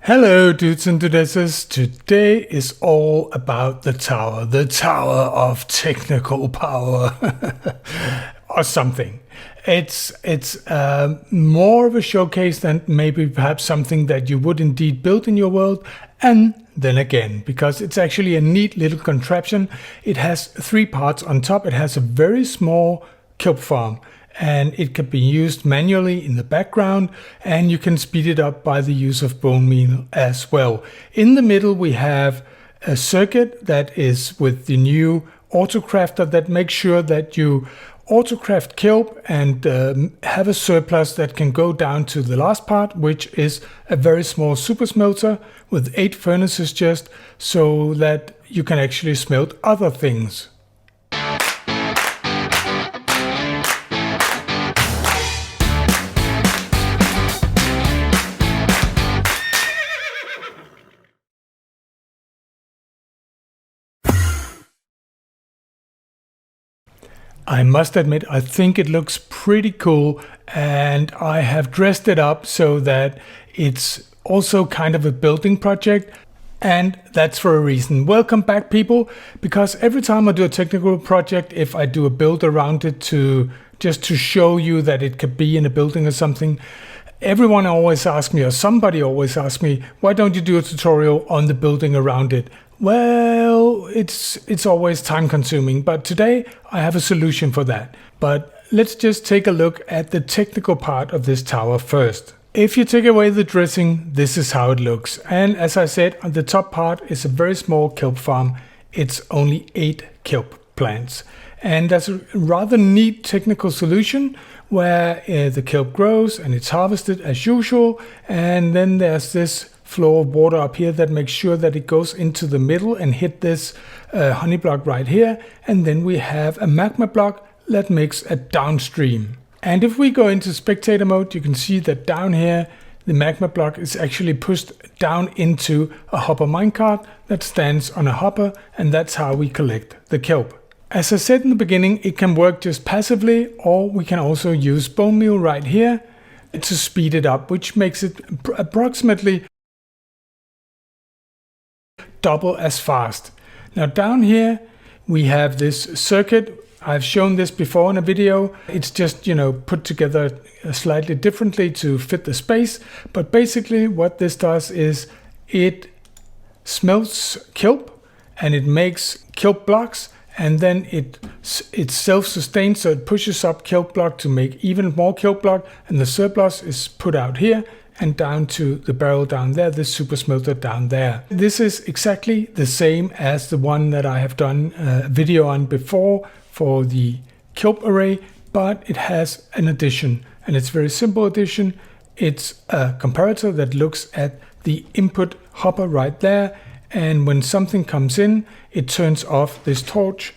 Hello dudes and dudettes, today is all about the tower of technical power or something. It's more of a showcase than maybe perhaps something that you would indeed build in your world. And then again, because it's actually a neat little contraption, it has 3 parts on top. It has a very small kelp farm, and it can be used manually in the background, and you can speed it up by the use of bone meal as well. In the middle we have a circuit that is with the new autocrafter that makes sure that you autocraft kelp and have a surplus that can go down to the last part, which is a very small super smelter with 8 furnaces, just so that you can actually smelt other things. I must admit, I think it looks pretty cool, and I have dressed it up so that it's also kind of a building project, and that's for a reason. Welcome back, people, because every time I do a technical project, if I do a build around it just to show you that it could be in a building or something, everyone always asks me, or somebody always asks me, why don't you do a tutorial on the building around it? Well, it's always time consuming, but today I have a solution for that. But let's just take a look at the technical part of this tower first. If you take away the dressing, this is how it looks. And as I said, on the top part is a very small kelp farm. It's only 8 kelp plants. And that's a rather neat technical solution where the kelp grows and it's harvested as usual. And then there's this flow of water up here that makes sure that it goes into the middle and hit this honey block right here. And then we have a magma block that makes a downstream. And if we go into spectator mode, you can see that down here, the magma block is actually pushed down into a hopper minecart that stands on a hopper, and that's how we collect the kelp. As I said in the beginning, it can work just passively, or we can also use bone meal right here to speed it up, which makes it approximately double as fast. Now down here we have this circuit. I've shown this before in a video. It's just, put together slightly differently to fit the space. But basically what this does is it smelts kelp and it makes kelp blocks, and then it's self-sustained, so it pushes up kelp block to make even more kelp block, and the surplus is put out here and down to the barrel down there, this super smelter down there. This is exactly the same as the one that I have done a video on before for the kelp array, but it has an addition, and it's a very simple addition. It's a comparator that looks at the input hopper right there, and when something comes in, it turns off this torch,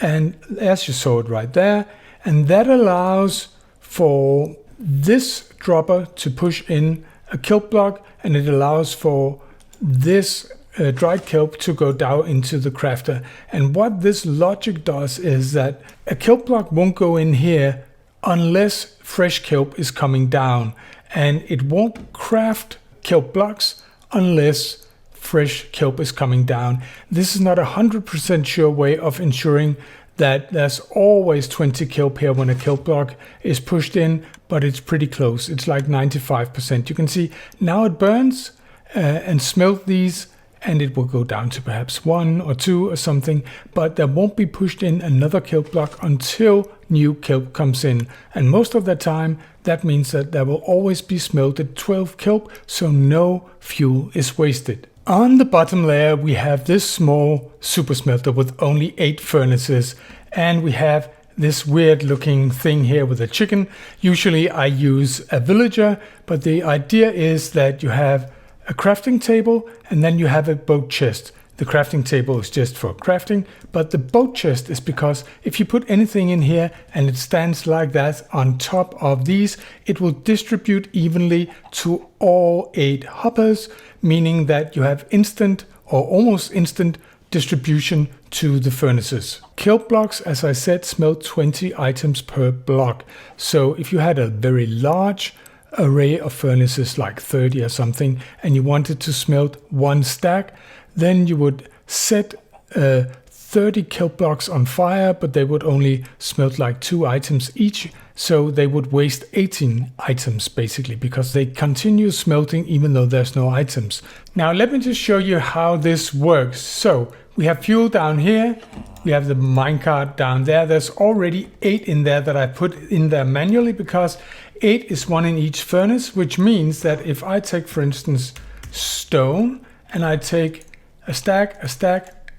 and as you saw it right there, and that allows for this dropper to push in a kelp block, and it allows for this dried kelp to go down into the crafter. And what this logic does is that a kelp block won't go in here unless fresh kelp is coming down, and it won't craft kelp blocks unless fresh kelp is coming down. This is not 100% sure way of ensuring that there's always 20 kelp here when a kelp block is pushed in, but it's pretty close. It's like 95%. You can see now it burns and smelt these, and it will go down to perhaps 1 or 2 or something, but there won't be pushed in another kelp block until new kelp comes in. And most of the time, that means that there will always be smelted 12 kelp, so no fuel is wasted. On the bottom layer, we have this small super smelter with only 8 furnaces, and we have this weird looking thing here with a chicken. Usually I use a villager, but the idea is that you have a crafting table and then you have a boat chest. The crafting table is just for crafting, but the boat chest is because if you put anything in here and it stands like that on top of these, it will distribute evenly to all 8 hoppers, meaning that you have instant or almost instant distribution to the furnaces. Kelp blocks, as I said, smelt 20 items per block. So if you had a very large array of furnaces, like 30 or something, and you wanted to smelt one stack, then you would set 30 kelp blocks on fire, but they would only smelt like 2 items each, so they would waste 18 items basically, because they continue smelting even though there's no items. Now let me just show you how this works. So we have fuel down here, we have the minecart down there. There's already 8 in there that I put in there manually, because 8 is 1 in each furnace, which means that if I take, for instance, stone, and I take a stack,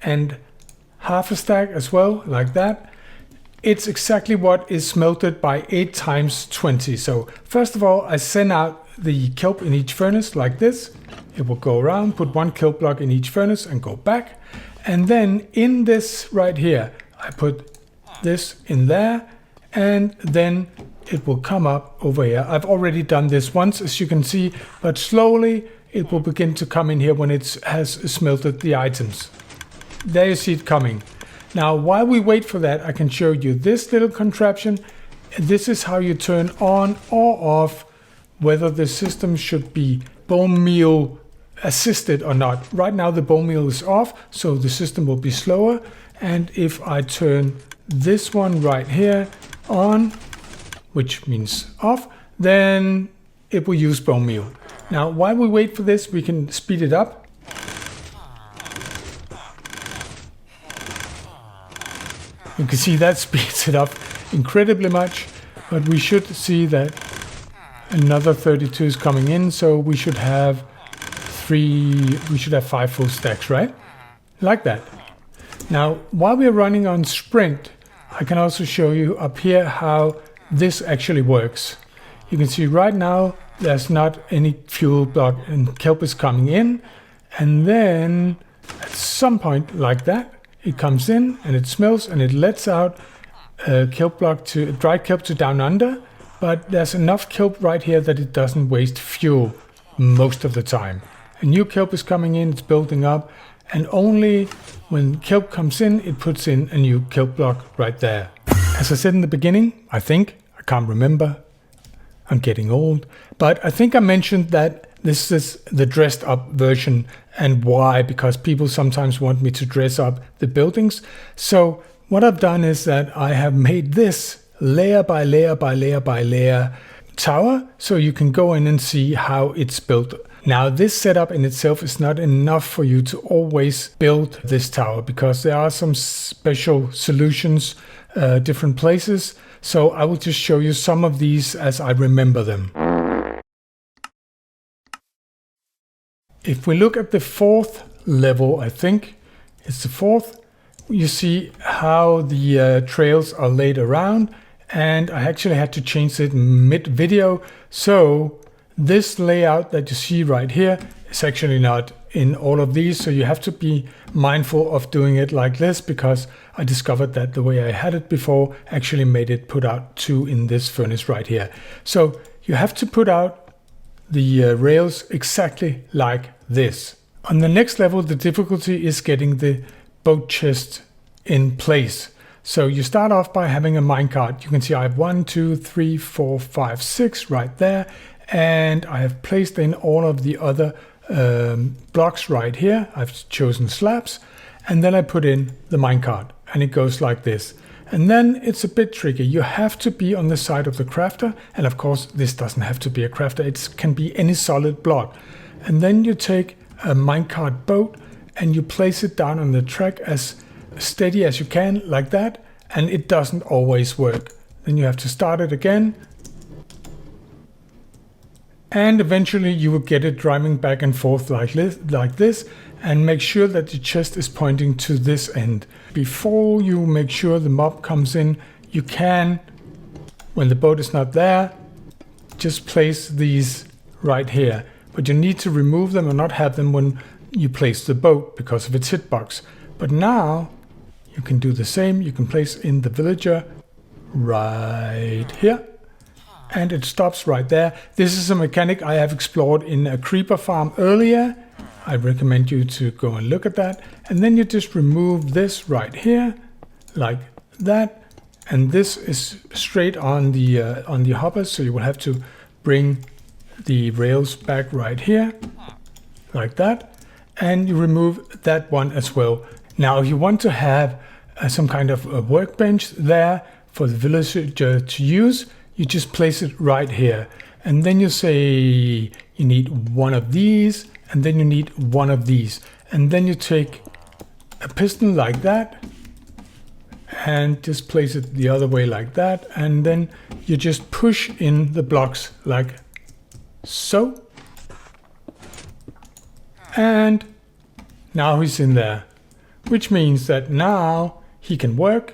and half a stack as well, like that, it's exactly what is smelted by 8 times 20. So first of all, I send out the kelp in each furnace like this. It will go around, put 1 kelp block in each furnace and go back. And then in this right here, I put this in there, and then it will come up over here. I've already done this once, as you can see, but slowly it will begin to come in here when it has smelted the items. There you see it coming. Now, while we wait for that, I can show you this little contraption. This is how you turn on or off whether the system should be bone meal assisted or not. Right now the bone meal is off, so the system will be slower. And if I turn this one right here on, which means off, then it will use bone meal. Now, while we wait for this, we can speed it up. You can see that speeds it up incredibly much, but we should see that another 32 is coming in, so we should have 5 full stacks, right? Like that. Now, while we're running on sprint, I can also show you up here how this actually works. You can see right now there's not any fuel block and kelp is coming in, and then at some point like that, it comes in and it smells and it lets out kelp block to dry kelp to down under, but there's enough kelp right here that it doesn't waste fuel most of the time. A new kelp is coming in, it's building up, and only when kelp comes in, it puts in a new kelp block right there. As I said in the beginning, I can't remember, I'm getting old, but I think I mentioned that this is the dressed up version. And why? Because people sometimes want me to dress up the buildings. So what I've done is that I have made this layer by layer by layer by layer tower, so you can go in and see how it's built. Now, this setup in itself is not enough for you to always build this tower, because there are some special solutions, different places. So I will just show you some of these as I remember them. If we look at the 4th level, I think it's the 4th, you see how the trails are laid around, and I actually had to change it mid-video. So this layout that you see right here is actually not in all of these, so you have to be mindful of doing it like this, because I discovered that the way I had it before actually made it put out 2 in this furnace right here. So you have to put out the rails exactly like this. On the next level, the difficulty is getting the boat chest in place. So you start off by having a minecart. You can see I have 1, 2, 3, 4, 5, 6 right there, and I have placed in all of the other blocks right here. I've chosen slabs, and then I put in the minecart, and it goes like this. And then it's a bit tricky. You have to be on the side of the crafter, and of course this doesn't have to be a crafter, it can be any solid block. And then you take a minecart boat and you place it down on the track as steady as you can, like that, and it doesn't always work. Then you have to start it again, and eventually you will get it driving back and forth like this, and make sure that the chest is pointing to this end. Before you make sure the mob comes in, you can, when the boat is not there, just place these right here. But you need to remove them and not have them when you place the boat because of its hitbox. But now you can do the same. You can place in the villager right here, and it stops right there. This is a mechanic I have explored in a creeper farm earlier. I recommend you to go and look at that. And then you just remove this right here, like that. And this is straight on the hopper, so you will have to bring the rails back right here, like that, and you remove that one as well. Now, if you want to have some kind of a workbench there for the villager to use, you just place it right here. And then you say you need one of these, and then you need one of these. And then you take a piston like that, and just place it the other way like that. And then you just push in the blocks like so. And now he's in there, which means that now he can work,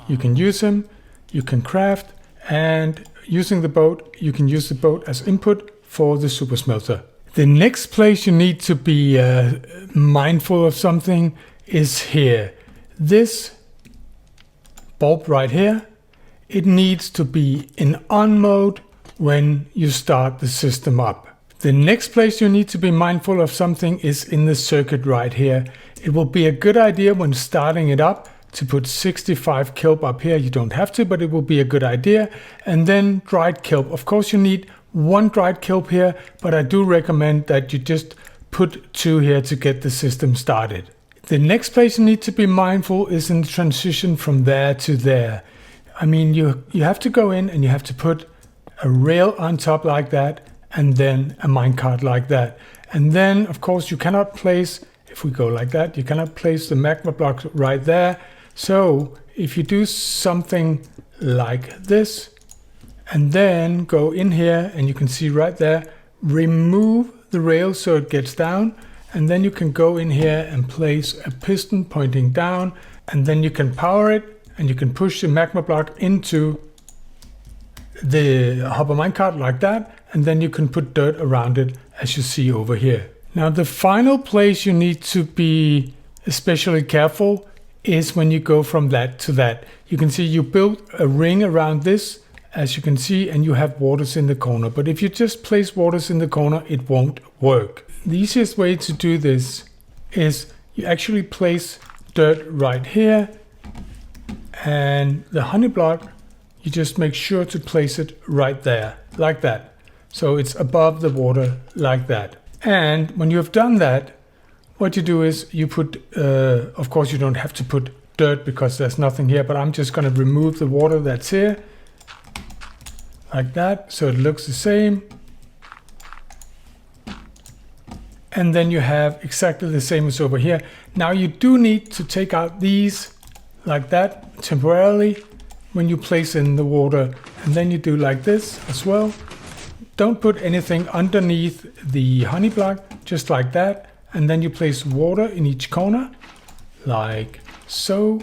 you can use him, you can craft, and using the boat, you can use the boat as input for the super smelter. The next place you need to be mindful of something is here. This bulb right here, it needs to be in on mode when you start the system up. The next place you need to be mindful of something is in the circuit right here. It will be a good idea when starting it up to put 65 kelp up here. You don't have to, but it will be a good idea. And then dried kelp. Of course you need one dried kelp here, but I do recommend that you just put 2 here to get the system started. The next place you need to be mindful is in the transition from there to there. I mean, you have to go in and you have to put a rail on top like that, and then a minecart like that. And then, of course, you cannot place, if we go like that, you cannot place the magma block right there. So if you do something like this, and then go in here, and you can see right there, remove the rail so it gets down, and then you can go in here and place a piston pointing down, and then you can power it, and you can push the magma block into the hopper minecart like that, and then you can put dirt around it as you see over here. Now the final place you need to be especially careful is when you go from that to that. You can see you built a ring around this, as you can see, and you have waters in the corner. But if you just place waters in the corner, it won't work. The easiest way to do this is you actually place dirt right here, and the honey block, you just make sure to place it right there, like that. So it's above the water, like that. And when you have done that, what you do is you put, of course you don't have to put dirt because there's nothing here, but I'm just going to remove the water that's here, like that, so it looks the same. And then you have exactly the same as over here. Now you do need to take out these like that temporarily when you place in the water, and then you do like this as well. Don't put anything underneath the honey block, just like that, and then you place water in each corner like so.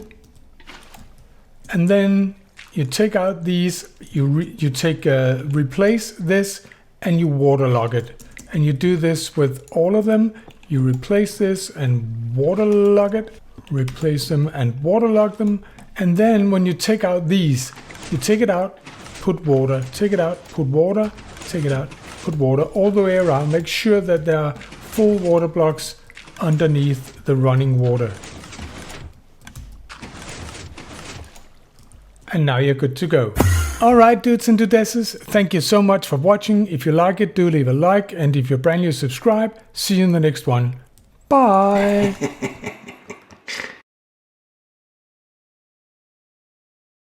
And then you take out these, you replace this, and you waterlog it. And you do this with all of them. You replace this and waterlog it, replace them and waterlog them. And then when you take out these, you take it out, put water, take it out, put water, take it out, put water, all the way around. Make sure that there are full water blocks underneath the running water. And now you're good to go. Alright dudes and dudesses, thank you so much for watching. If you like it, do leave a like, and if you're brand new, subscribe. See you in the next one. Bye!